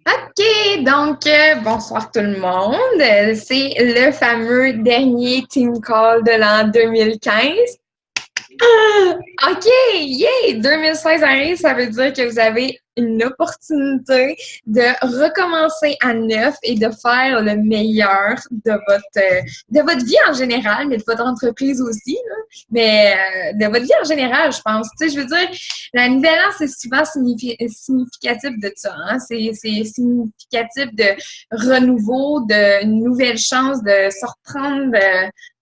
OK, donc bonsoir tout le monde. C'est le fameux dernier team call de l'an 2015. OK, yay! 2016 arrive, ça veut dire que vous avez une opportunité de recommencer à neuf et de faire le meilleur de votre vie en général, mais de votre entreprise aussi, là. Mais de votre vie en général, je pense. Tu sais, je veux dire, la nouvelle an, c'est souvent significatif de ça, hein? C'est significatif de renouveau, de nouvelle chance de se reprendre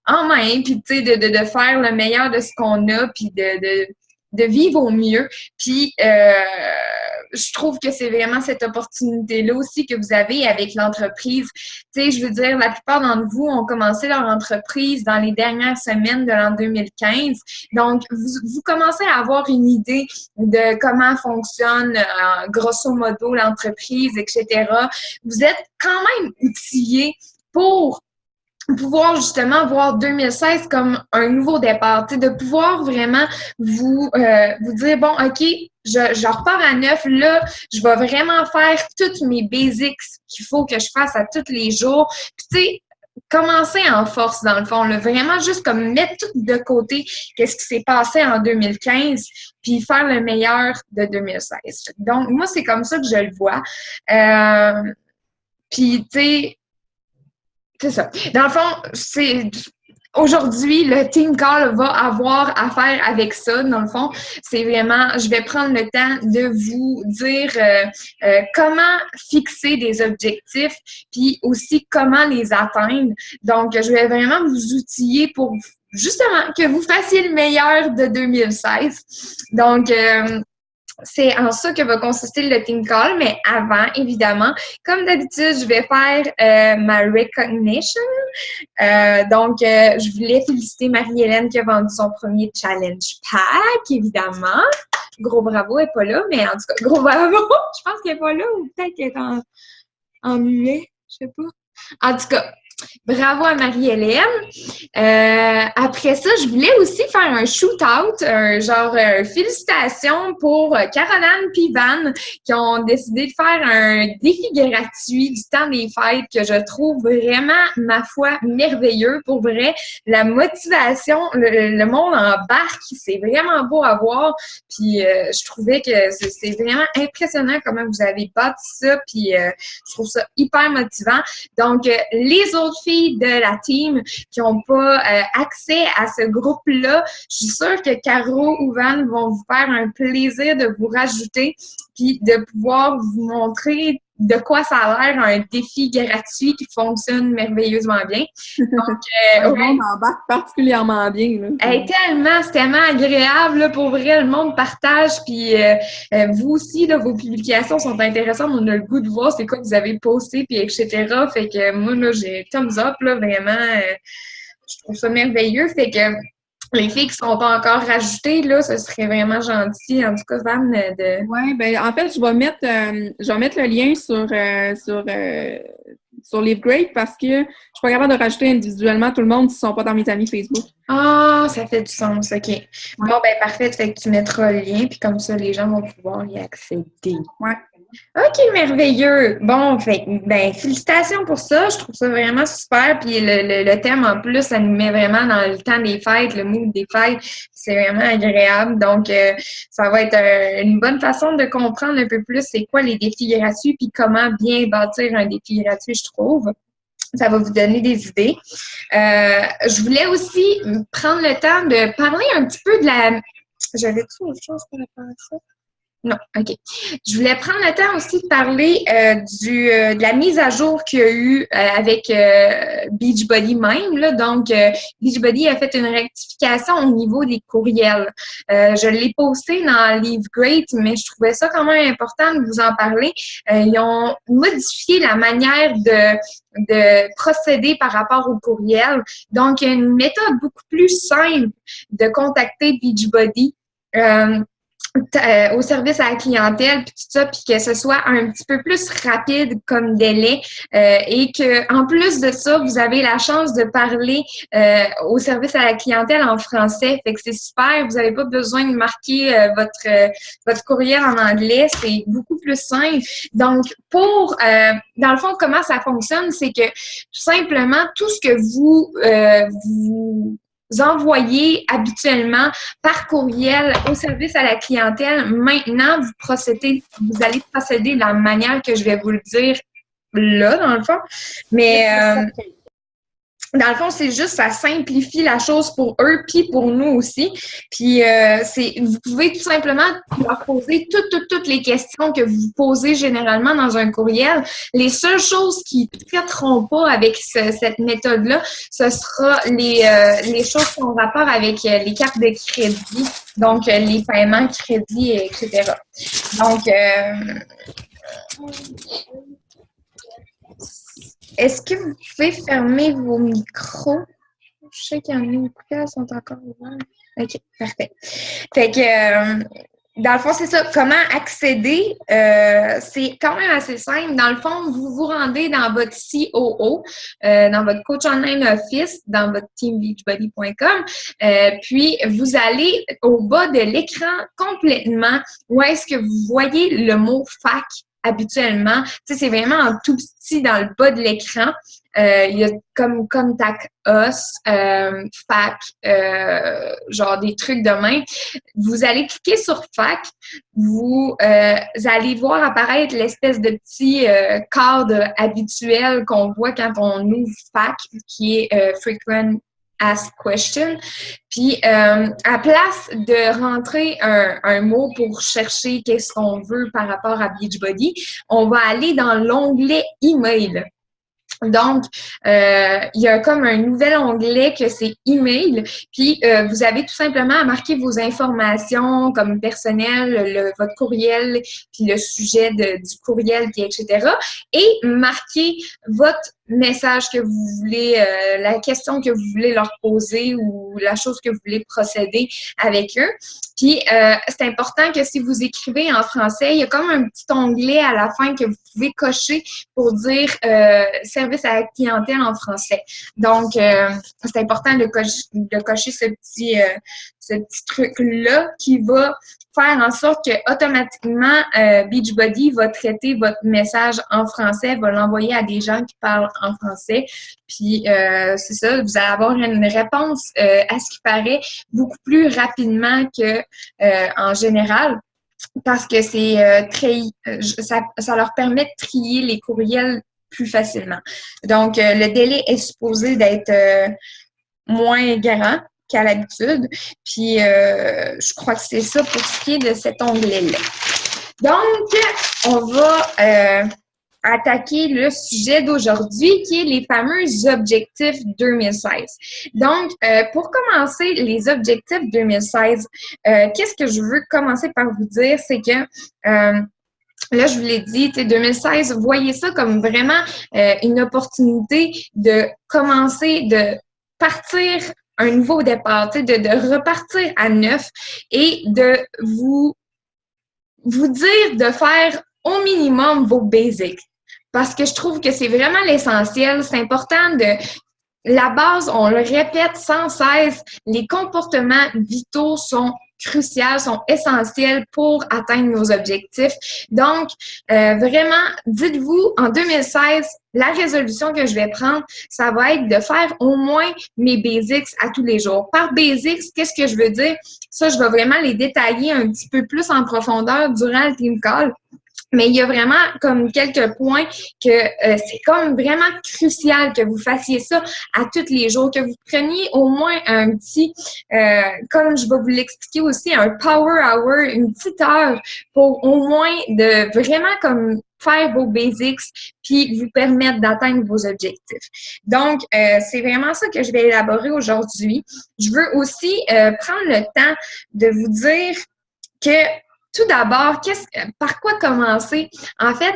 en main, puis tu sais, de faire le meilleur de ce qu'on a, puis de vivre au mieux. Puis je trouve que c'est vraiment cette opportunité-là aussi que vous avez avec l'entreprise. Tu sais, je veux dire, la plupart d'entre vous ont commencé leur entreprise dans les dernières semaines de l'an 2015. Donc, vous commencez à avoir une idée de comment fonctionne, grosso modo, l'entreprise, etc. Vous êtes quand même outillés pour pouvoir justement voir 2016 comme un nouveau départ, tu sais, de pouvoir vraiment vous dire, bon, OK, je repars à neuf, là, je vais vraiment faire toutes mes basics qu'il faut que je fasse à tous les jours. Puis, tu sais, commencer en force, dans le fond, là, vraiment juste comme mettre tout de côté qu'est-ce qui s'est passé en 2015, puis faire le meilleur de 2016. Donc, moi, c'est comme ça que je le vois. Puis, tu sais, c'est ça. Dans le fond, c'est aujourd'hui, le team call va avoir à faire avec ça. Dans le fond, c'est vraiment, je vais prendre le temps de vous dire comment fixer des objectifs, puis aussi comment les atteindre. Donc, je vais vraiment vous outiller pour justement que vous fassiez le meilleur de 2016. Donc, c'est en ça que va consister le team call, mais avant, évidemment, comme d'habitude, je vais faire ma recognition. Je voulais féliciter Marie-Hélène qui a vendu son premier challenge pack, évidemment. Gros bravo, elle n'est pas là, mais en tout cas, gros bravo. Je pense qu'elle n'est pas là ou peut-être qu'elle est en muet, je sais pas. En tout cas, bravo à Marie-Hélène. Après ça, je voulais aussi faire un shoot-out, félicitations pour Caroline et Van qui ont décidé de faire un défi gratuit du temps des fêtes que je trouve vraiment, ma foi, merveilleux. Pour vrai, la motivation, le monde embarque, c'est vraiment beau à voir. Puis je trouvais que c'est vraiment impressionnant comment vous avez bâti ça. Puis je trouve ça hyper motivant. Donc, les autres filles de la team qui n'ont pas accès à ce groupe-là, je suis sûre que Caro ou Van vont vous faire un plaisir de vous rajouter puis de pouvoir vous montrer de quoi ça a l'air un défi gratuit qui fonctionne merveilleusement bien. Donc, le monde embarque particulièrement bien. Là. Hey, c'est tellement agréable, là, pour vrai, le monde partage, puis vous aussi, là, vos publications sont intéressantes, on a le goût de voir c'est quoi que vous avez posté, puis etc. Fait que moi, là, j'ai thumbs up, là, vraiment, je trouve ça merveilleux, fait que les filles qui sont pas encore rajoutées, là, ce serait vraiment gentil, en tout cas, Van, de... Oui, ben en fait, je vais mettre le lien sur LiveGreat parce que je suis pas capable de rajouter individuellement tout le monde s'ils sont pas dans mes amis Facebook. Ah, ça fait du sens, OK. Ouais. Bon, ben parfait, fait que tu mettras le lien, puis comme ça, les gens vont pouvoir y accéder. Ouais. OK, merveilleux. Bon, fait ben félicitations pour ça. Je trouve ça vraiment super. Puis le thème en plus, ça nous met vraiment dans le temps des fêtes, le mood des fêtes. C'est vraiment agréable. Donc, ça va être une bonne façon de comprendre un peu plus c'est quoi les défis gratuits puis comment bien bâtir un défi gratuit, je trouve. Ça va vous donner des idées. Je voulais aussi prendre le temps de parler un petit peu de la... J'avais-tu autre chose par rapport à ça? Non, OK. Je voulais prendre le temps aussi de parler de la mise à jour qu'il y a eu avec Beachbody même. Là. Donc, Beachbody a fait une rectification au niveau des courriels. Je l'ai posté dans LiveGreat, mais je trouvais ça quand même important de vous en parler. Ils ont modifié la manière de procéder par rapport au courriel. Donc, il y a une méthode beaucoup plus simple de contacter Beachbody. au service à la clientèle, puis tout ça, puis que ce soit un petit peu plus rapide comme délai et que en plus de ça, vous avez la chance de parler au service à la clientèle en français. Fait que c'est super, vous n'avez pas besoin de marquer votre courriel en anglais, c'est beaucoup plus simple. Donc, dans le fond, comment ça fonctionne, c'est que tout simplement, tout ce que vous envoyez habituellement par courriel au service à la clientèle. Maintenant, vous allez procéder de la manière que je vais vous le dire là, dans le fond. Mais dans le fond, c'est juste, ça simplifie la chose pour eux, puis pour nous aussi. Puis, vous pouvez tout simplement leur poser toutes les questions que vous posez généralement dans un courriel. Les seules choses qui ne traiteront pas avec cette méthode-là, ce sera les choses qui ont rapport avec les cartes de crédit, donc les paiements crédit, etc. Donc, est-ce que vous pouvez fermer vos micros? Je sais qu'il y en a beaucoup qui sont encore ouverts. OK, parfait. Fait que, dans le fond, c'est ça. Comment accéder? C'est quand même assez simple. Dans le fond, vous vous rendez dans votre COO, dans votre Coach Online Office, dans votre teambeachbody.com, puis vous allez au bas de l'écran complètement où est-ce que vous voyez le mot FAQ habituellement. Tu sais, c'est vraiment en tout petit dans le bas de l'écran. Il y a comme Contact Us, FAQ, genre des trucs de même. Vous allez cliquer sur FAQ. Vous allez voir apparaître l'espèce de petit cadre habituel qu'on voit quand on ouvre FAQ, qui est Frequent Ask Question. Puis, à place de rentrer un mot pour chercher qu'est-ce qu'on veut par rapport à Beachbody, on va aller dans l'onglet Email. Donc, il y a comme un nouvel onglet que c'est email, puis vous avez tout simplement à marquer vos informations comme personnel, votre courriel, puis le sujet du courriel, puis etc. Et marquer votre message que vous voulez, la question que vous voulez leur poser ou la chose que vous voulez procéder avec eux. Puis, c'est important que si vous écrivez en français, il y a comme un petit onglet à la fin que vous pouvez cocher pour dire service à la clientèle en français. Donc, c'est important de cocher ce petit truc-là qui va faire en sorte que automatiquement Beachbody va traiter votre message en français, va l'envoyer à des gens qui parlent en français. Puis c'est ça, vous allez avoir une réponse à ce qui paraît beaucoup plus rapidement que en général. Parce que c'est ça leur permet de trier les courriels plus facilement. Donc, le délai est supposé d'être moins grand qu'à l'habitude. Puis, je crois que c'est ça pour ce qui est de cet onglet-là. Donc, on va attaquer le sujet d'aujourd'hui qui est les fameux objectifs 2016. Donc, pour commencer, les objectifs 2016, qu'est-ce que je veux commencer par vous dire, c'est que là, je vous l'ai dit, 2016, voyez ça comme vraiment une opportunité de commencer, de partir un nouveau départ, de repartir à neuf et de vous dire de faire au minimum vos basics. Parce que je trouve que c'est vraiment l'essentiel. C'est important la base, on le répète sans cesse, les comportements vitaux sont cruciaux, sont essentiels pour atteindre nos objectifs. Donc, vraiment, dites-vous, en 2016, la résolution que je vais prendre, ça va être de faire au moins mes basics à tous les jours. Par basics, qu'est-ce que je veux dire? Ça, je vais vraiment les détailler un petit peu plus en profondeur durant le team call. Mais il y a vraiment comme quelques points que c'est comme vraiment crucial que vous fassiez ça à tous les jours, que vous preniez au moins un petit, comme je vais vous l'expliquer aussi, un power hour, une petite heure pour au moins de vraiment comme faire vos basics puis vous permettre d'atteindre vos objectifs. Donc, c'est vraiment ça que je vais élaborer aujourd'hui. Je veux aussi prendre le temps de vous dire que tout d'abord, par quoi commencer? En fait,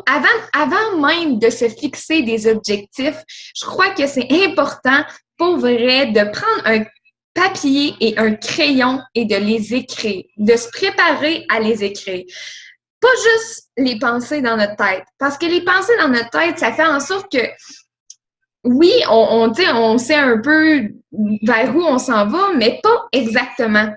avant même de se fixer des objectifs, je crois que c'est important, pour vrai, de prendre papier et un crayon et de les écrire, de se préparer à les écrire. Pas juste les pensées dans notre tête, parce que les pensées dans notre tête, ça fait en sorte que, oui, on sait un peu vers où on s'en va, mais pas exactement.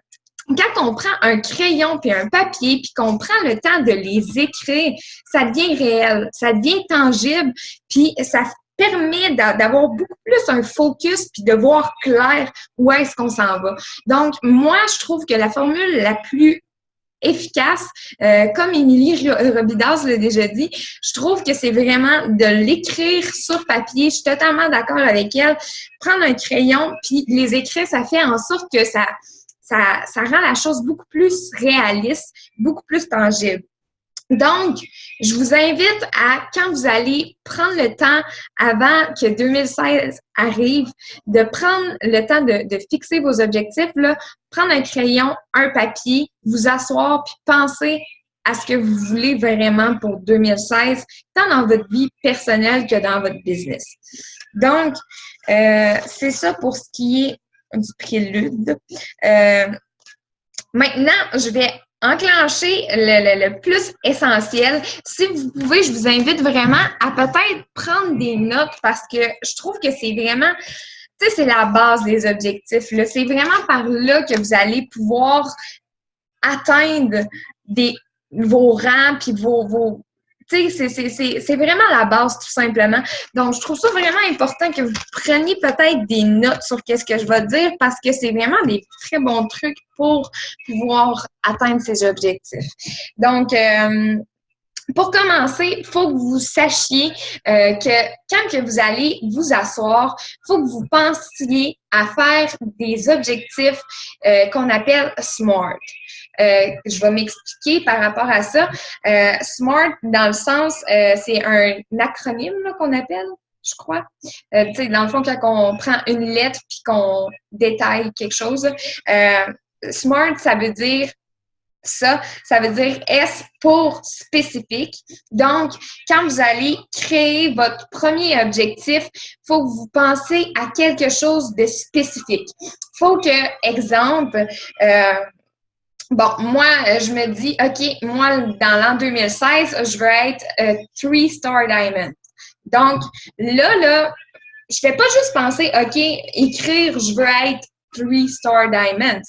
Quand on prend un crayon puis un papier puis qu'on prend le temps de les écrire, ça devient réel, ça devient tangible, puis ça permet d'avoir beaucoup plus un focus puis de voir clair où est-ce qu'on s'en va. Donc, moi, je trouve que la formule la plus efficace, comme Émilie Robidas l'a déjà dit, je trouve que c'est vraiment de l'écrire sur papier. Je suis totalement d'accord avec elle. Prendre un crayon puis les écrire, ça fait en sorte que ça rend la chose beaucoup plus réaliste, beaucoup plus tangible. Donc, je vous invite à, quand vous allez prendre le temps avant que 2016 arrive, de prendre le temps de fixer vos objectifs, là, prendre un crayon, un papier, vous asseoir puis penser à ce que vous voulez vraiment pour 2016, tant dans votre vie personnelle que dans votre business. Donc, c'est ça pour ce qui est du prélude. Maintenant, je vais enclencher le plus essentiel. Si vous pouvez, je vous invite vraiment à peut-être prendre des notes parce que je trouve que c'est vraiment, tu sais, c'est la base des objectifs, là. C'est vraiment par là que vous allez pouvoir atteindre vos rangs puis vos tu sais, c'est vraiment la base, tout simplement. Donc, je trouve ça vraiment important que vous preniez peut-être des notes sur qu'est-ce que je vais dire parce que c'est vraiment des très bons trucs pour pouvoir atteindre ces objectifs. Donc, pour commencer, il faut que vous sachiez que quand que vous allez vous asseoir, il faut que vous pensiez à faire des objectifs qu'on appelle SMART. Je vais m'expliquer par rapport à ça. SMART, dans le sens, c'est un acronyme là, qu'on appelle, je crois. Tu sais, dans le fond, quand on prend une lettre puis qu'on détaille quelque chose, SMART, ça veut dire S pour spécifique. Donc, quand vous allez créer votre premier objectif, il faut que vous pensiez à quelque chose de spécifique. Il faut que, exemple, bon, moi, je me dis, OK, moi, dans l'an 2016, je veux être 3-star diamond. Donc, là, je ne fais pas juste penser, OK, écrire, je veux être 3-star diamonds.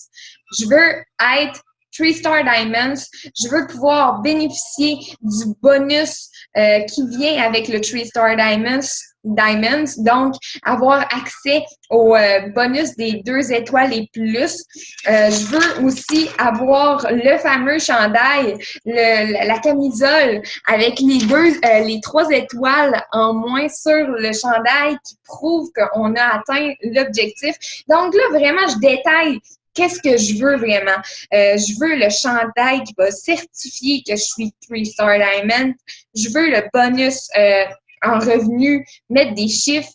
Je veux être 3-star diamonds. Je veux pouvoir bénéficier du bonus qui vient avec le 3-star diamonds. Donc, avoir accès au bonus des 2 étoiles et plus. Je veux aussi avoir le fameux chandail, la camisole avec les 3 étoiles en moins sur le chandail qui prouve qu'on a atteint l'objectif. Donc là, vraiment, je détaille qu'est-ce que je veux vraiment. Je veux le chandail qui va certifier que je suis 3-star diamond. Je veux le bonus en revenu, mettre des chiffres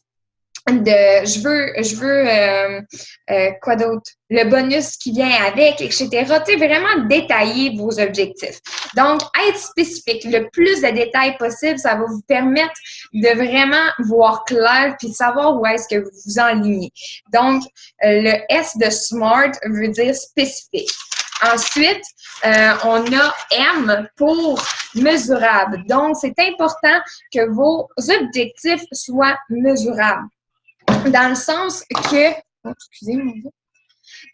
quoi d'autre? Le bonus qui vient avec, etc. Tu sais, vraiment détailler vos objectifs. Donc, être spécifique, le plus de détails possible, ça va vous permettre de vraiment voir clair puis de savoir où est-ce que vous vous enlignez. Donc, le S de SMART veut dire spécifique. Ensuite, on a M pour mesurable. Donc, c'est important que vos objectifs soient mesurables. Dans le sens que... Oh, excusez-moi.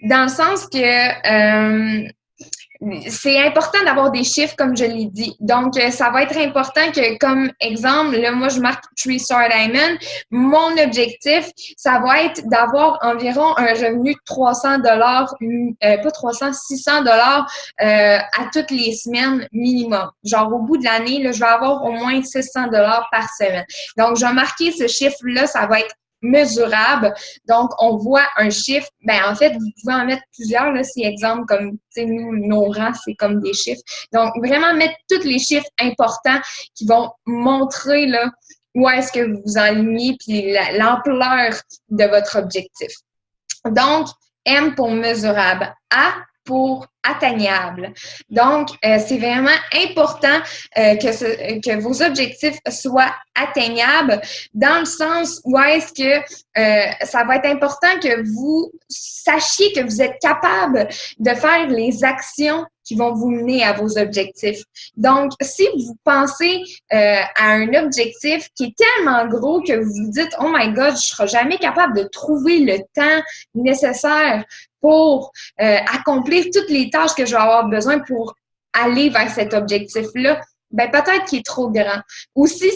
Dans le sens que c'est important d'avoir des chiffres, comme je l'ai dit. Donc, ça va être important que, comme exemple, là, moi, je marque 3-star diamond. Mon objectif, ça va être d'avoir environ un revenu de 300 pas 300, 600 à toutes les semaines minimum. Genre, au bout de l'année, là, je vais avoir au moins 600 par semaine. Donc, je vais marquer ce chiffre-là, ça va être mesurable. Donc, on voit un chiffre. Ben, en fait, vous pouvez en mettre plusieurs, là, c'est exemple comme, tu sais, nous, nos rangs, c'est comme des chiffres. Donc, vraiment mettre tous les chiffres importants qui vont montrer, là, où est-ce que vous vous enlignez puis l'ampleur de votre objectif. Donc, M pour mesurable. A pour atteignable. Donc, c'est vraiment important que vos objectifs soient atteignables dans le sens où est-ce que ça va être important que vous sachiez que vous êtes capable de faire les actions qui vont vous mener à vos objectifs. Donc, si vous pensez à un objectif qui est tellement gros que vous vous dites « Oh my God, je ne serai jamais capable de trouver le temps nécessaire pour accomplir toutes les tâches que je vais avoir besoin pour aller vers cet objectif-là », ben peut-être qu'il est trop grand. Ou si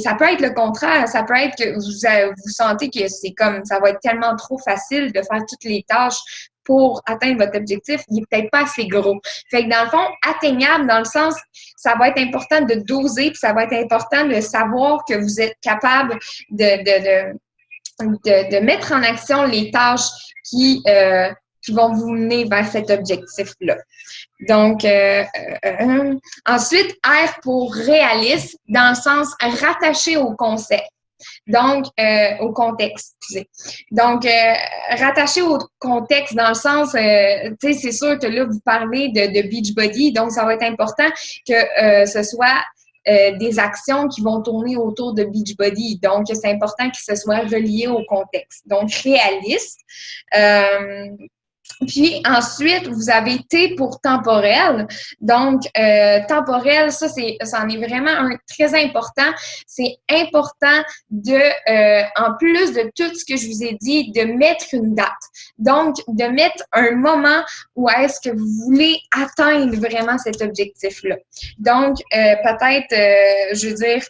ça peut être le contraire, ça peut être que vous sentez que c'est comme ça va être tellement trop facile de faire toutes les tâches pour atteindre votre objectif, il n'est peut-être pas assez gros. Fait que dans le fond, atteignable dans le sens, ça va être important de doser, puis ça va être important de savoir que vous êtes capable de mettre en action les tâches qui vont vous mener vers cet objectif-là. Donc, ensuite, R pour réaliste, dans le sens rattaché au concept. Donc, au contexte, excusez. Donc, rattaché au contexte dans le sens, tu sais, c'est sûr que là, vous parlez de Beachbody, donc ça va être important que ce soit des actions qui vont tourner autour de Beachbody. Donc, c'est important que ce soit relié au contexte. Donc, réaliste. Puis ensuite, vous avez T pour temporel. Donc, temporel, c'en est vraiment un très important. C'est important en plus de tout ce que je vous ai dit, de mettre une date. Donc, de mettre un moment où est-ce que vous voulez atteindre vraiment cet objectif-là. Donc, peut-être, je veux dire,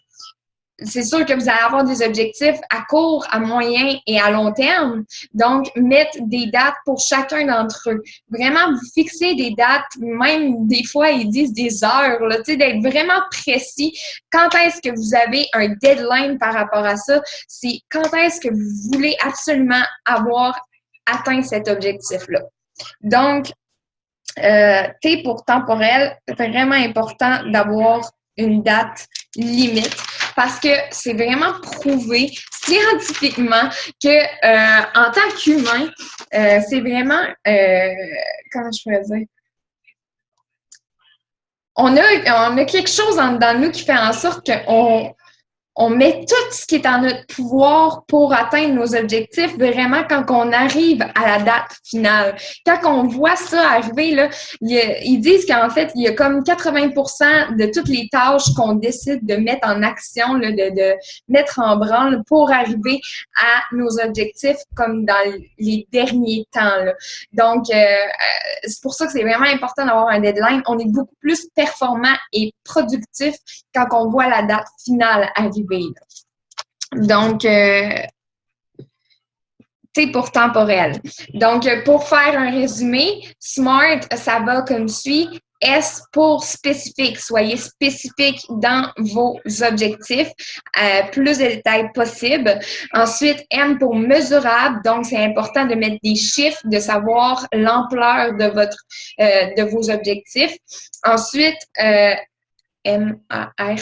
c'est sûr que vous allez avoir des objectifs à court, à moyen et à long terme. Donc, mettre des dates pour chacun d'entre eux. Vraiment, vous fixez des dates, même des fois, ils disent des heures, là, tu sais, d'être vraiment précis. Quand est-ce que vous avez un deadline par rapport à ça? C'est quand est-ce que vous voulez absolument avoir atteint cet objectif-là. Donc, T pour temporel, c'est vraiment important d'avoir une date limite. Parce que c'est vraiment prouvé scientifiquement que en tant qu'humain, c'est vraiment comment je pourrais dire? On a quelque chose en dedans de nous qui fait en sorte qu'on met tout ce qui est en notre pouvoir pour atteindre nos objectifs vraiment quand on arrive à la date finale. Quand on voit ça arriver, là, ils disent qu'en fait, il y a comme 80% de toutes les tâches qu'on décide de mettre en action, là, de mettre en branle pour arriver à nos objectifs comme dans les derniers temps. Là. Donc, c'est pour ça que c'est vraiment important d'avoir un deadline. On est beaucoup plus performant et productif quand on voit la date finale arriver. Donc, T pour temporel. Donc, pour faire un résumé, SMART, ça va comme suit. S pour spécifique. Soyez spécifique dans vos objectifs, plus de détails possible. Ensuite, M pour mesurable. Donc, c'est important de mettre des chiffres, de savoir l'ampleur de vos objectifs. Ensuite, M-A-R.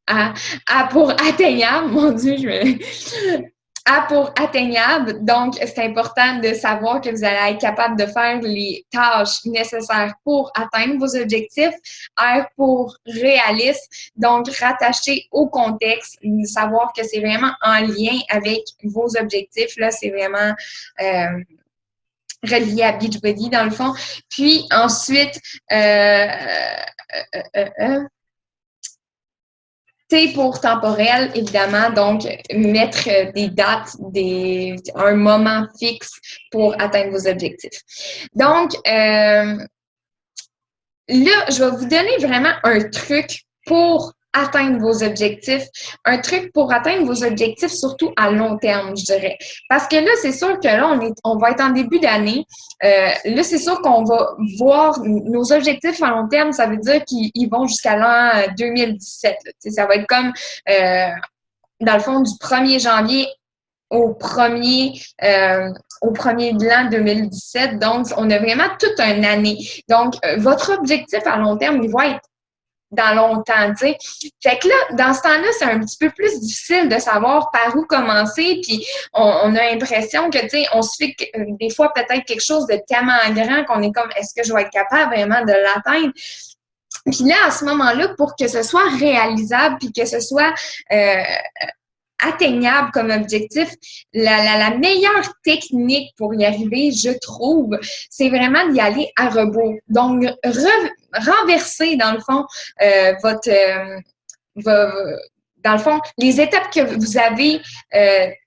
A pour atteignable, mon Dieu, A pour atteignable, donc c'est important de savoir que vous allez être capable de faire les tâches nécessaires pour atteindre vos objectifs. R pour réaliste, donc rattaché au contexte, savoir que c'est vraiment en lien avec vos objectifs, là, c'est vraiment relié à Beachbody dans le fond. Puis ensuite, T pour temporel, évidemment, donc mettre des dates, un moment fixe pour atteindre vos objectifs. Donc, là, je vais vous donner vraiment un truc pour atteindre vos objectifs. Un truc pour atteindre vos objectifs, surtout à long terme, je dirais. Parce que là, c'est sûr que là, on va être en début d'année. Là, c'est sûr qu'on va voir nos objectifs à long terme. Ça veut dire qu'ils vont jusqu'à l'an 2017. Ça va être comme, dans le fond, du 1er janvier au premier de l'an 2017. Donc, on a vraiment toute une année. Donc, votre objectif à long terme, il va être dans longtemps, tu sais. Fait que là, dans ce temps-là, c'est un petit peu plus difficile de savoir par où commencer, puis on a l'impression que, tu sais, on se fait des fois peut-être quelque chose de tellement grand qu'on est comme, est-ce que je vais être capable vraiment de l'atteindre? Puis là, à ce moment-là, pour que ce soit réalisable, puis que ce soit atteignable comme objectif, la meilleure technique pour y arriver, je trouve, c'est vraiment d'y aller à rebours. Donc, renverser, dans le fond, dans le fond, les étapes que vous avez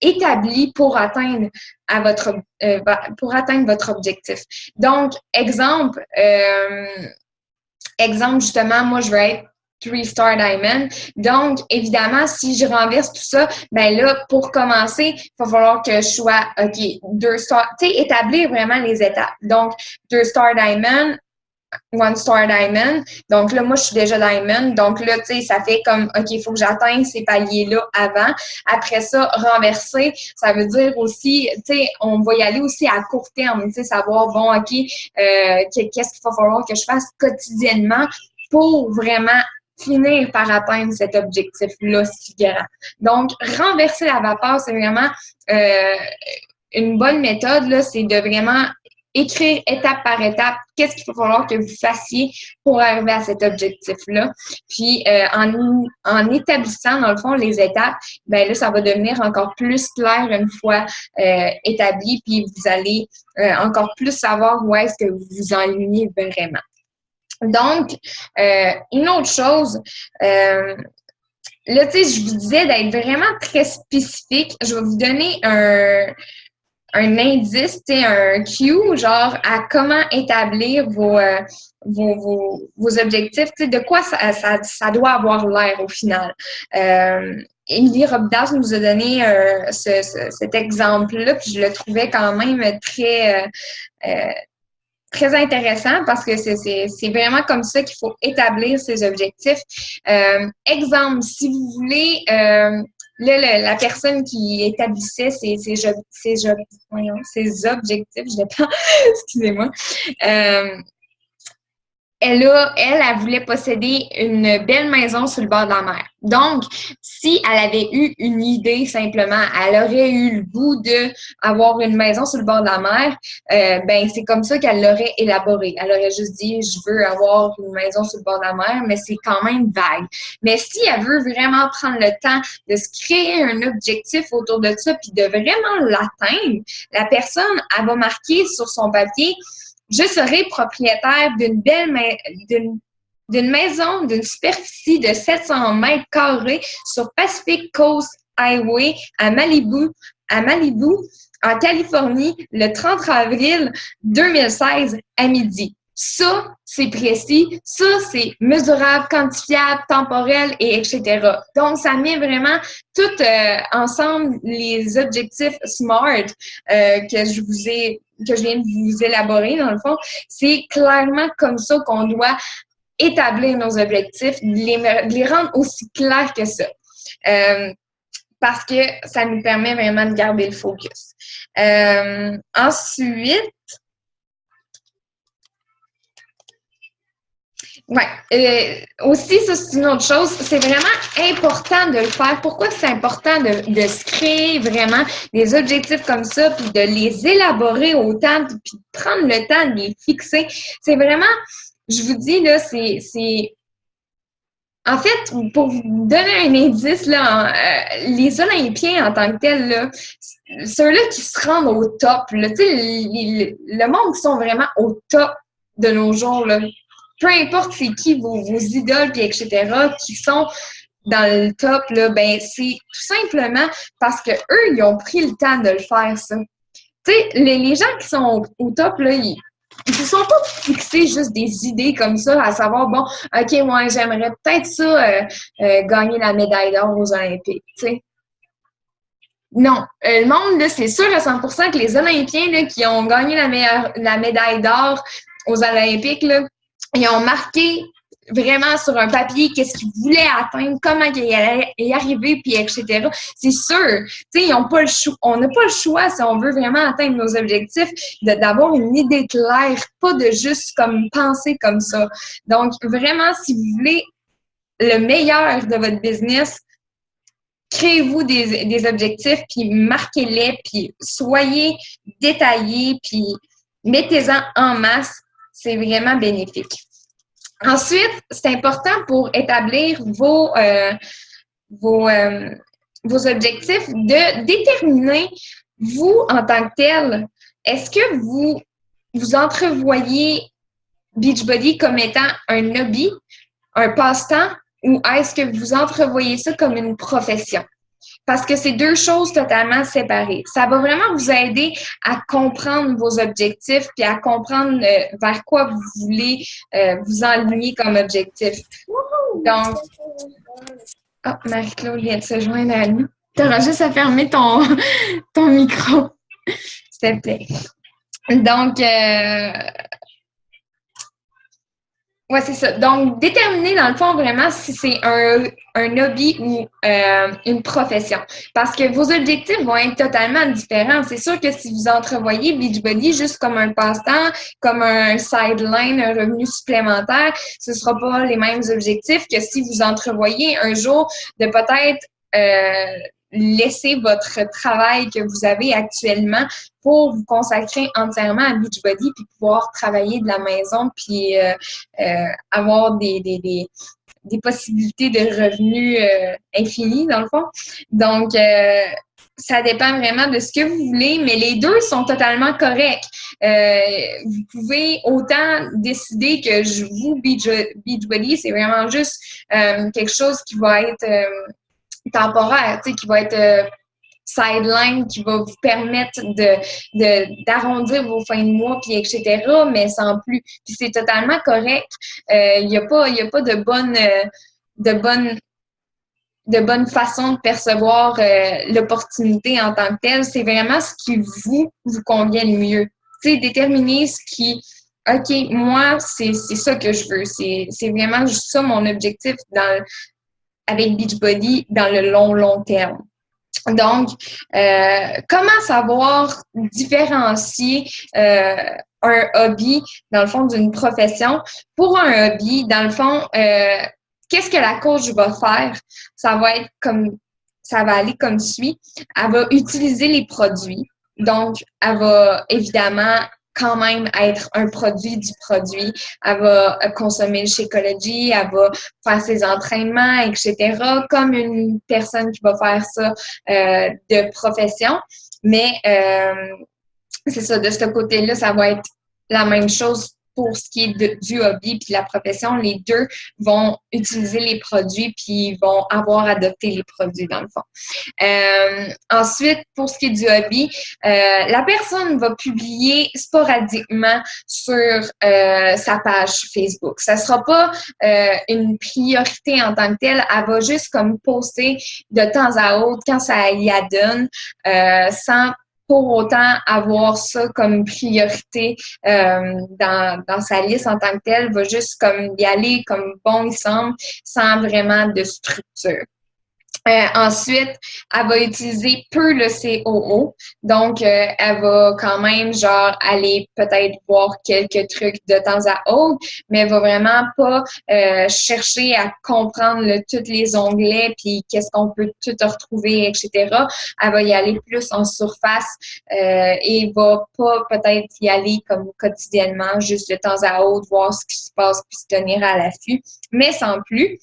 établies pour atteindre votre objectif. Donc, exemple, justement, moi, je veux être 3-star diamond. Donc, évidemment, si je renverse tout ça, ben là, pour commencer, il va falloir que je sois, OK, 2-star, tu sais, établir vraiment les étapes. Donc, 2-star diamond, 1-star diamond. Donc là, moi, je suis déjà diamond. Donc là, tu sais, ça fait comme, OK, il faut que j'atteigne ces paliers-là avant. Après ça, renverser, ça veut dire aussi, tu sais, on va y aller aussi à court terme, tu sais, savoir, bon, OK, qu'est-ce qu'il va falloir que je fasse quotidiennement pour vraiment finir par atteindre cet objectif-là si grand. Donc, renverser la vapeur, c'est vraiment une bonne méthode, là, c'est de vraiment écrire étape par étape qu'est-ce qu'il va falloir que vous fassiez pour arriver à cet objectif-là. Puis, en établissant, dans le fond, les étapes, ben là, ça va devenir encore plus clair une fois établi, puis vous allez encore plus savoir où est-ce que vous vous enlignez vraiment. Donc, une autre chose, là, tu sais, je vous disais d'être vraiment très spécifique. Je vais vous donner un indice, tu sais, un cue, genre à comment établir vos objectifs, tu sais, de quoi ça doit avoir l'air au final. Émilie Robdas nous a donné cet exemple-là, puis je le trouvais quand même très intéressant parce que c'est vraiment comme ça qu'il faut établir ses objectifs. Exemple, si vous voulez, là, la personne qui établissait ses objectifs, je l'ai pas, excusez-moi, elle voulait posséder une belle maison sur le bord de la mer. Donc, si elle avait eu une idée simplement, elle aurait eu le goût d'avoir une maison sur le bord de la mer, ben c'est comme ça qu'elle l'aurait élaboré. Elle aurait juste dit, je veux avoir une maison sur le bord de la mer, mais c'est quand même vague. Mais si elle veut vraiment prendre le temps de se créer un objectif autour de ça, puis de vraiment l'atteindre, la personne, elle va marquer sur son papier, je serai propriétaire d'une maison d'une superficie de 700 mètres carrés sur Pacific Coast Highway à Malibu, en Californie, le 30 avril 2016 à midi. Ça, c'est précis. Ça, c'est mesurable, quantifiable, temporel, et etc. Donc, ça met vraiment tout ensemble les objectifs SMART que je viens de vous élaborer, dans le fond. C'est clairement comme ça qu'on doit établir nos objectifs, de les rendre aussi clairs que ça. Parce que ça nous permet vraiment de garder le focus. Ensuite, aussi, ça, c'est une autre chose. C'est vraiment important de le faire. Pourquoi c'est important de se créer vraiment des objectifs comme ça, puis de les élaborer autant, puis de prendre le temps de les fixer? C'est vraiment, je vous dis, là, c'est... En fait, pour vous donner un indice, là, les Olympiens en tant que tels, là, ceux-là qui se rendent au top, là, tu sais, le monde qui sont vraiment au top de nos jours, là, peu importe c'est qui vos idoles, puis etc., qui sont dans le top, là, ben c'est tout simplement parce que eux, ils ont pris le temps de le faire, ça. Tu sais, les gens qui sont au top, là, ils se sont pas fixés juste des idées comme ça, à savoir, bon, OK, moi, j'aimerais peut-être ça, gagner la médaille d'or aux Olympiques, tu sais. Non, le monde, là, c'est sûr à 100% que les Olympiens là, qui ont gagné la médaille d'or aux Olympiques, là, ils ont marqué vraiment sur un papier qu'est-ce qu'ils voulaient atteindre, comment ils allaient y arriver, puis etc. C'est sûr, tu sais, ils ont pas le choix. On n'a pas le choix si on veut vraiment atteindre nos objectifs, d'avoir une idée claire, pas de juste comme penser comme ça. Donc, vraiment, si vous voulez le meilleur de votre business, créez-vous des objectifs, puis marquez-les, puis soyez détaillés, puis mettez-en en masse. C'est vraiment bénéfique. Ensuite, c'est important pour établir vos objectifs de déterminer, vous, en tant que tel, est-ce que vous entrevoyez Beachbody comme étant un hobby, un passe-temps, ou est-ce que vous entrevoyez ça comme une profession? Parce que c'est deux choses totalement séparées. Ça va vraiment vous aider à comprendre vos objectifs puis à comprendre vers quoi vous voulez vous enligner comme objectif. Donc, oh, Marie-Claude vient de se joindre à nous. Tu auras juste à fermer ton micro, s'il te plaît. Donc, ouais, c'est ça. Donc, déterminer, dans le fond, vraiment si c'est un hobby ou une profession. Parce que vos objectifs vont être totalement différents. C'est sûr que si vous entrevoyez Beachbody juste comme un passe-temps, comme un sideline, un revenu supplémentaire, ce ne sera pas les mêmes objectifs que si vous entrevoyez un jour de peut-être laisser votre travail que vous avez actuellement pour vous consacrer entièrement à Beachbody puis pouvoir travailler de la maison puis avoir des possibilités de revenus infinis, dans le fond. Donc, ça dépend vraiment de ce que vous voulez, mais les deux sont totalement corrects. Vous pouvez autant décider que vous, Beachbody, c'est vraiment juste quelque chose qui va être temporaire, tu sais, qui va être sideline, qui va vous permettre d'arrondir vos fins de mois, puis etc., mais sans plus. Puis c'est totalement correct. Il n'y a pas de bonne façon de percevoir l'opportunité en tant que telle. C'est vraiment ce qui vous convient le mieux. Tu sais, déterminer ce qui... OK, moi, c'est ça que je veux. C'est vraiment juste ça mon objectif avec Beachbody dans le long terme. Donc, comment savoir différencier un hobby, dans le fond, d'une profession? Pour un hobby, dans le fond, qu'est-ce que la coach va faire? Ça va aller comme suit. Elle va utiliser les produits. Donc, elle va évidemment quand même être un produit du produit. Elle va consommer le Shakeology, elle va faire ses entraînements, etc., comme une personne qui va faire ça de profession. Mais c'est ça, de ce côté-là, ça va être la même chose pour ce qui est du hobby puis la profession. Les deux vont utiliser les produits puis vont avoir adopté les produits, dans le fond. Ensuite, pour ce qui est du hobby, la personne va publier sporadiquement sur sa page Facebook. Ça sera pas une priorité en tant que telle. Elle va juste comme poster de temps à autre quand ça y adonne, sans pour autant avoir ça comme priorité dans sa liste en tant que telle, va juste comme y aller comme bon il semble, sans vraiment de structure. Ensuite, elle va utiliser peu le COO. Donc, elle va quand même, genre, aller peut-être voir quelques trucs de temps à autre, mais elle va vraiment pas chercher à comprendre tous les onglets, puis qu'est-ce qu'on peut tout retrouver, etc. Elle va y aller plus en surface et va pas peut-être y aller comme quotidiennement, juste de temps à autre, voir ce qui se passe, puis se tenir à l'affût, mais sans plus.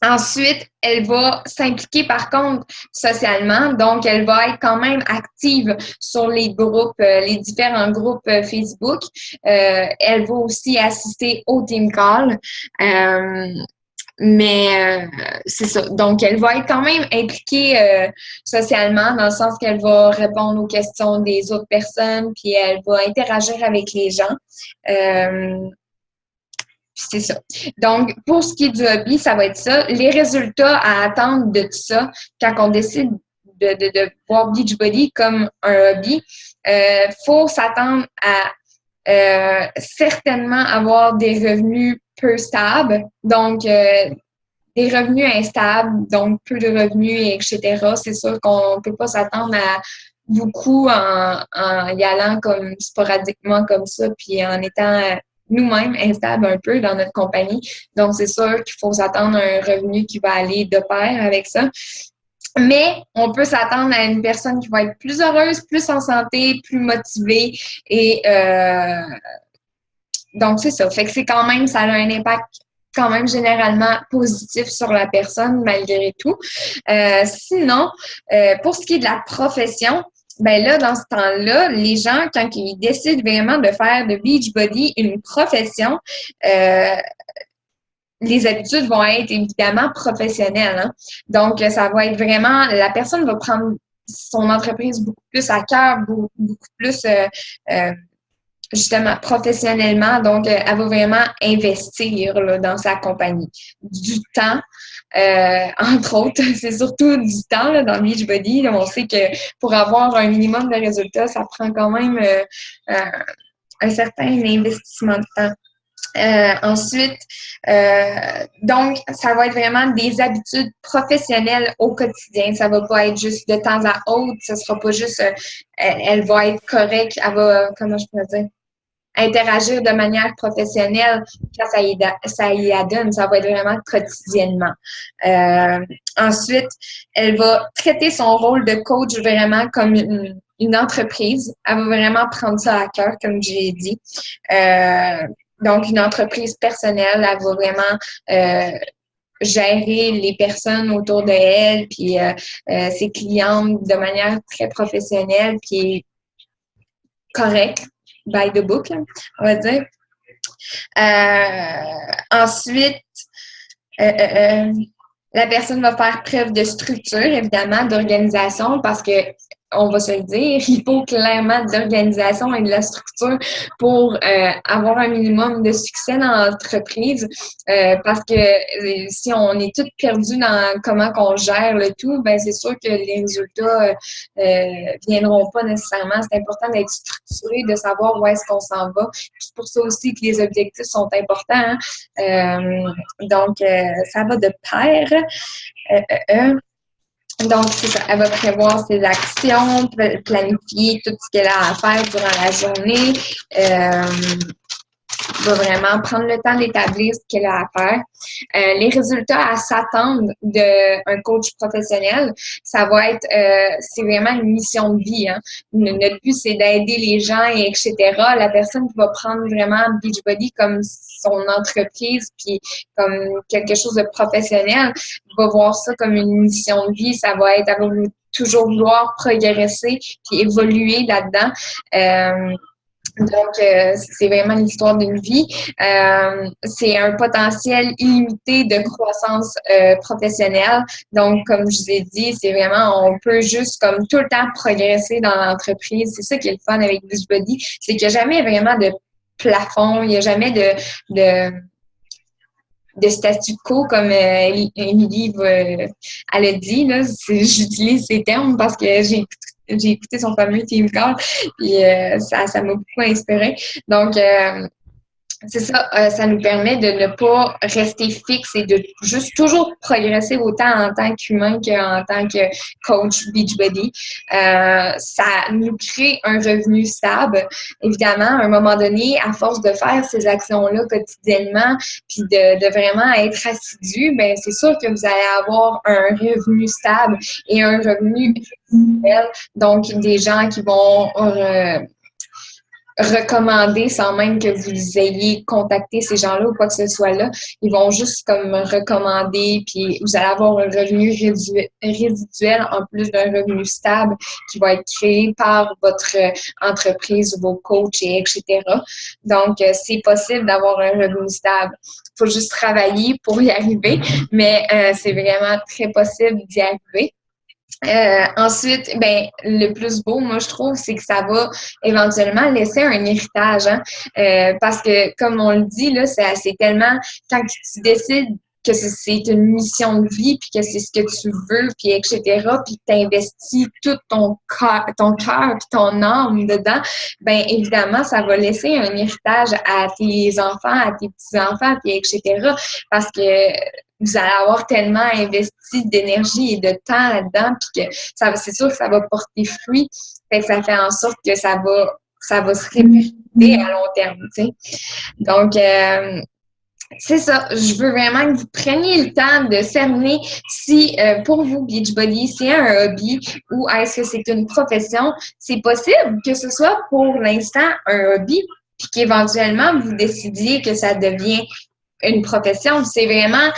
Ensuite, elle va s'impliquer par contre socialement, donc elle va être quand même active sur les groupes, les différents groupes Facebook. Elle va aussi assister au team call. Mais c'est ça. Donc, elle va être quand même impliquée socialement, dans le sens qu'elle va répondre aux questions des autres personnes, puis elle va interagir avec les gens. C'est ça. Donc, pour ce qui est du hobby, ça va être ça. Les résultats à attendre de tout ça, quand on décide de voir Beachbody comme un hobby, faut s'attendre à certainement avoir des revenus peu stables. Donc, des revenus instables, donc peu de revenus, etc. C'est sûr qu'on ne peut pas s'attendre à beaucoup en y allant comme sporadiquement comme ça, puis en étant nous-mêmes instables un peu dans notre compagnie. Donc, c'est sûr qu'il faut s'attendre à un revenu qui va aller de pair avec ça. Mais on peut s'attendre à une personne qui va être plus heureuse, plus en santé, plus motivée et donc c'est ça. Fait que c'est quand même, ça a un impact quand même généralement positif sur la personne malgré tout. Sinon, pour ce qui est de la profession, ben là, dans ce temps-là, les gens, quand ils décident vraiment de faire de Beachbody une profession, les habitudes vont être évidemment professionnelles. Hein? Donc, ça va être vraiment, la personne va prendre son entreprise beaucoup plus à cœur, beaucoup plus justement professionnellement. Donc, elle va vraiment investir là, dans sa compagnie. Du temps, entre autres, c'est surtout du temps là, dans Beachbody. Là, on sait que pour avoir un minimum de résultats, ça prend quand même un certain investissement de temps. Ensuite, donc, ça va être vraiment des habitudes professionnelles au quotidien. Ça va pas être juste de temps à autre. Ça sera pas juste, elle va être correcte. Elle va, comment je pourrais dire, interagir de manière professionnelle quand ça y adonne. Ça va être vraiment quotidiennement. Ensuite, elle va traiter son rôle de coach vraiment comme une entreprise. Elle va vraiment prendre ça à cœur, comme j'ai dit. Donc, une entreprise personnelle, elle va vraiment gérer les personnes autour de elle, puis ses clientes de manière très professionnelle, puis correcte, by the book, là, on va dire. Ensuite, la personne va faire preuve de structure, évidemment, d'organisation, parce que on va se le dire, il faut clairement de l'organisation et de la structure pour avoir un minimum de succès dans l'entreprise. Parce que si on est toutes perdues dans comment qu'on gère le tout, ben c'est sûr que les résultats viendront pas nécessairement. C'est important d'être structuré, de savoir où est-ce qu'on s'en va. C'est pour ça aussi que les objectifs sont importants. Hein? Donc, ça va de pair. Donc, c'est ça. Elle va prévoir ses actions, planifier tout ce qu'elle a à faire durant la journée. Va vraiment prendre le temps d'établir ce qu'elle a à faire. Les résultats à s'attendre d'un coach professionnel, ça va être, c'est vraiment une mission de vie. Hein. Notre but, c'est d'aider les gens, et etc. La personne qui va prendre vraiment Beachbody comme son entreprise, puis comme quelque chose de professionnel, va voir ça comme une mission de vie. Ça va être, elle va toujours vouloir progresser, puis évoluer là-dedans. Donc, c'est vraiment l'histoire d'une vie. C'est un potentiel illimité de croissance professionnelle. Donc, comme je vous ai dit, c'est vraiment, on peut juste comme tout le temps progresser dans l'entreprise. C'est ça qui est le fun avec Beachbody, c'est qu'il n'y a jamais vraiment de plafond, il n'y a jamais de statu quo, comme Émilie elle a dit. Là, j'utilise ces termes parce que j'ai écouté son fameux Team Call, puis ça m'a beaucoup inspiré. Donc, c'est ça, ça nous permet de ne pas rester fixe et de juste toujours progresser autant en tant qu'humain qu'en tant que coach Beachbody. Ça nous crée un revenu stable. Évidemment, à un moment donné, à force de faire ces actions-là quotidiennement, puis de vraiment être assidu, ben c'est sûr que vous allez avoir un revenu stable et un revenu résiduel. Donc, des gens qui vont recommander sans même que vous ayez contacté ces gens-là ou quoi que ce soit là. Ils vont juste comme recommander, puis vous allez avoir un revenu résiduel en plus d'un revenu stable qui va être créé par votre entreprise, vos coachs, etc. Donc, c'est possible d'avoir un revenu stable. Il faut juste travailler pour y arriver, mais c'est vraiment très possible d'y arriver. Ensuite, ben le plus beau, moi je trouve, c'est que ça va éventuellement laisser un héritage, hein? Parce que comme on le dit là, c'est tellement quand tu décides que c'est une mission de vie, puis que c'est ce que tu veux, puis etc., puis que tu investis tout ton cœur, puis ton âme dedans, ben évidemment, ça va laisser un héritage à tes enfants, à tes petits-enfants, puis etc., parce que vous allez avoir tellement investi d'énergie et de temps là-dedans, puis que c'est sûr que ça va porter fruit. Fait que ça fait en sorte que ça ça va se répercuter à long terme, tu sais. Donc, c'est ça. Je veux vraiment que vous preniez le temps de cerner si, pour vous, Beachbody, c'est un hobby ou est-ce que c'est une profession. C'est possible que ce soit pour l'instant un hobby, puis qu'éventuellement, vous décidiez que ça devient une profession. C'est vraiment,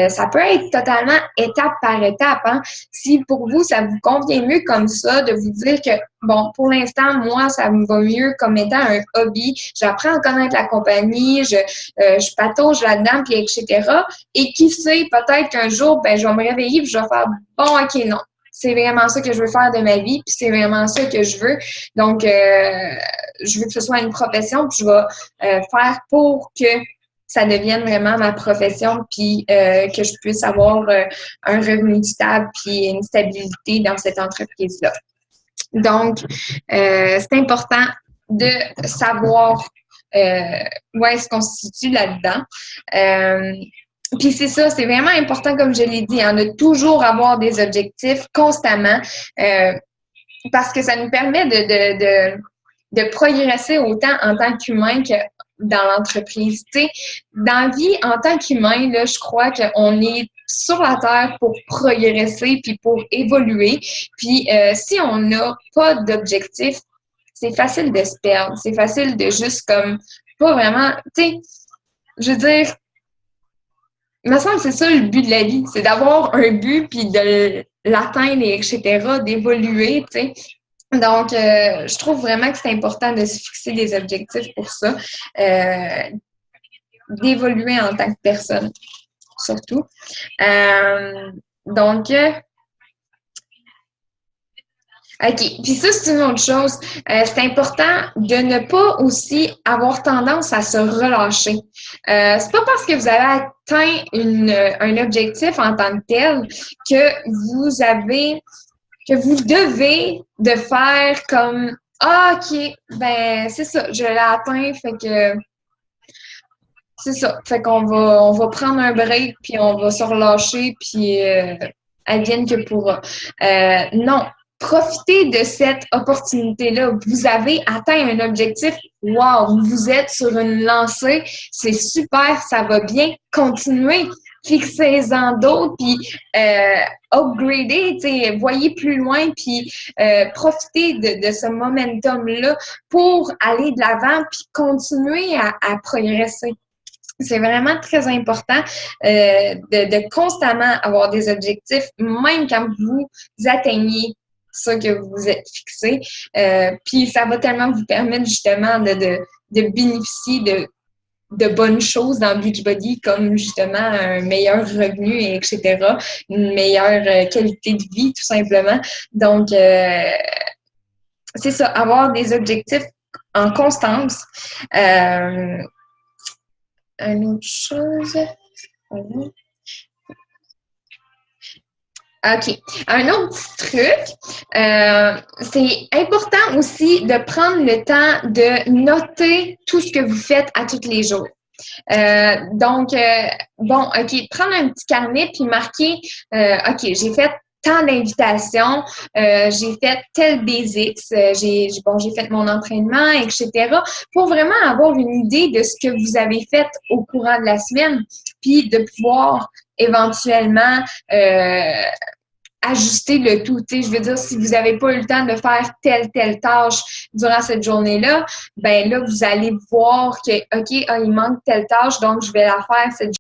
ça peut être totalement étape par étape. Hein. Si pour vous, ça vous convient mieux comme ça, de vous dire que, bon, pour l'instant, moi, ça me va mieux comme étant un hobby. J'apprends à connaître la compagnie, je patauge là-dedans, puis etc. Et qui sait, peut-être qu'un jour, ben, je vais me réveiller et je vais faire, bon, OK, non. C'est vraiment ça que je veux faire de ma vie, puis c'est vraiment ça que je veux. Donc, je veux que ce soit une profession, puis je vais faire pour que ça devienne vraiment ma profession, puis que je puisse avoir un revenu stable, puis une stabilité dans cette entreprise-là. Donc, c'est important de savoir où est-ce qu'on se situe là-dedans. Puis c'est ça, c'est vraiment important, comme je l'ai dit, hein, de toujours avoir des objectifs constamment parce que ça nous permet de progresser autant en tant qu'humain que dans l'entreprise. Tu sais, dans la vie, en tant qu'humain, là, je crois qu'on est sur la Terre pour progresser puis pour évoluer. Puis si on n'a pas d'objectif, c'est facile de se perdre. C'est facile de juste comme pas vraiment, tu sais, je veux dire, il me semble que c'est ça le but de la vie, c'est d'avoir un but puis de l'atteindre, etc., d'évoluer, tu sais. Donc, je trouve vraiment que c'est important de se fixer des objectifs pour ça, d'évoluer en tant que personne, surtout. Donc, OK. Puis ça, c'est une autre chose. C'est important de ne pas aussi avoir tendance à se relâcher. C'est pas parce que vous avez atteint un objectif en tant que tel que vous devez de faire comme ah, OK, ben c'est ça, je l'ai atteint, fait que c'est ça. Fait on va prendre un break, puis on va se relâcher, puis advienne que pourra. Non. Profitez de cette opportunité-là. Vous avez atteint un objectif. Wow! Vous êtes sur une lancée. C'est super, ça va bien. Continuez. Fixez-en d'autres, puis upgradez, voyez plus loin, puis profitez de ce momentum-là pour aller de l'avant, puis continuer à progresser. C'est vraiment très important de constamment avoir des objectifs, même quand vous atteignez ça que vous vous êtes fixé. Puis ça va tellement vous permettre justement de bénéficier de bonnes choses dans Beachbody, comme justement un meilleur revenu, etc., une meilleure qualité de vie, tout simplement. Donc, c'est ça, avoir des objectifs en constance. Une autre chose. OK. Un autre petit truc, c'est important aussi de prendre le temps de noter tout ce que vous faites à tous les jours. Donc, bon, OK, prendre un petit carnet puis marquer, OK, j'ai fait tant d'invitations, j'ai fait tel basics, j'ai fait mon entraînement, etc. Pour vraiment avoir une idée de ce que vous avez fait au courant de la semaine, puis de pouvoir éventuellement ajuster le tout. Tu sais, je veux dire, si vous n'avez pas eu le temps de faire telle tâche durant cette journée-là, ben là, vous allez voir que, OK, il manque telle tâche, donc je vais la faire cette